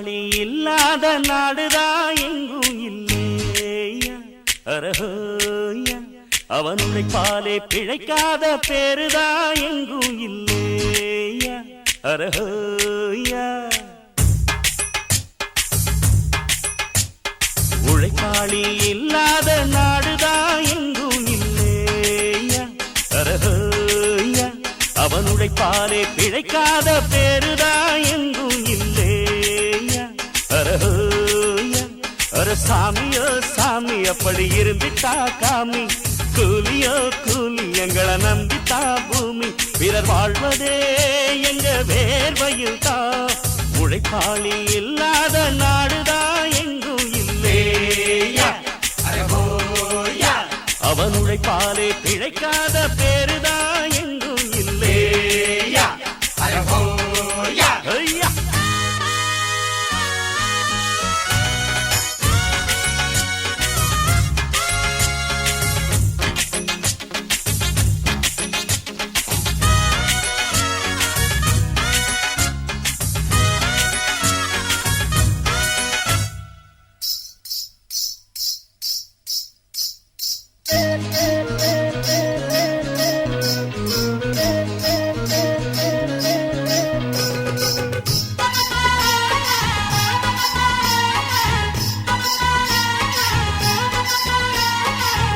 உழைப்பாளி இல்லாத நாடுதான் எங்கும் இல்லையா அரஹோயா அவன் உழைப்பாலே பிழைக்காத பேருதான் எங்கும் இல்லையா அரஹோயா உழைப்பாளி இல்லாத நாடுதான் எங்கும் இல்லையா அரஹோயா அவன் உழைப்பாலே பிழைக்காத பேருதான் எங்கும் இல்லையா அரஹோயா அர சாமியோ சாமி அப்படி இருந்துட்டா காமி கூலியோ கூலி எங்களை நம்பித்தா பூமி பிறர் வாழ்வதே எங்க வேர்வையில் தான் உழைப்பாளி இல்லாத நாடுதான் எங்கும் இல்லையா அரஹோயா அவன் உழைப்பாலே பிழைக்காத பேருதான் எங்கும் இல்லையா அரஹோயா ஐயா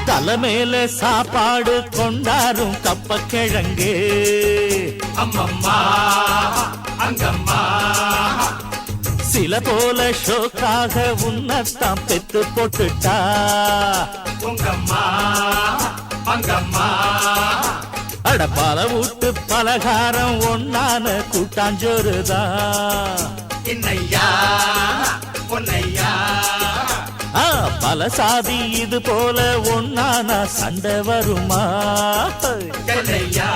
தலைமையில சாப்பாடு கொண்டாரும் கப்ப கிழங்கு அம்மம்மா அங்கம்மா சில போல ஷோக்காக உன்னத்தான் பெத்து போட்டுட்டா உங்கம்மா அங்கம்மா அட பல வீட்டு பலகாரம் ஒன்னான கூட்டாஞ்சோறுதான் இன்னையா பொன்னையா பல சாதி இது போல ஒன்னானா சண்டை வருமா சொல்லையா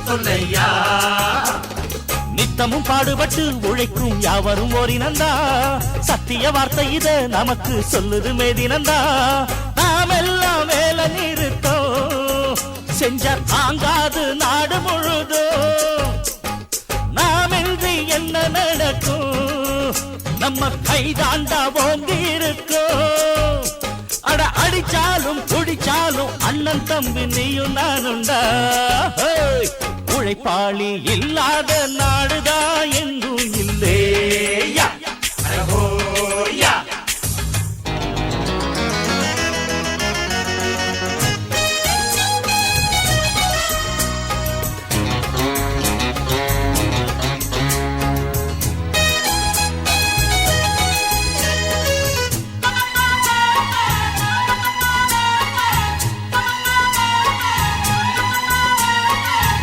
சொல்லையா நித்தமும் பாடுபட்டு உழைக்கும் யாவரும் ஓரினந்தா சத்திய வார்த்தை இத நமக்கு சொல்லுது மேதினந்தா நாம் எல்லாம் வேலை நிறுத்தோம் செஞ்ச தாங்காது நாடு முழுதும் நாம் இன்றி என்ன நடக்கும் நம்ம கைதாண்டா ஓங்கி இருக்கும் அட அடிச்சாலும் குடிச்சாலும் அண்ணன் தம்பி நீயும் நானுண்டா உழைப்பாளி இல்லாத நாடுதான் எங்கும் இல்லையா அரஹோயா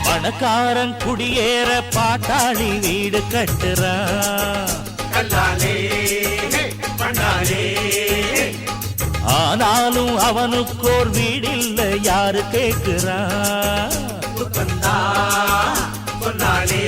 பணக்காரன் குடியேற பாட்டாளி வீடு கட்டுறான் கல்லாலே பண்ணாலே ஆனாலும் அவனுக்கோர் வீடில்ல யாரு கேட்கிறான் சொன்னாலே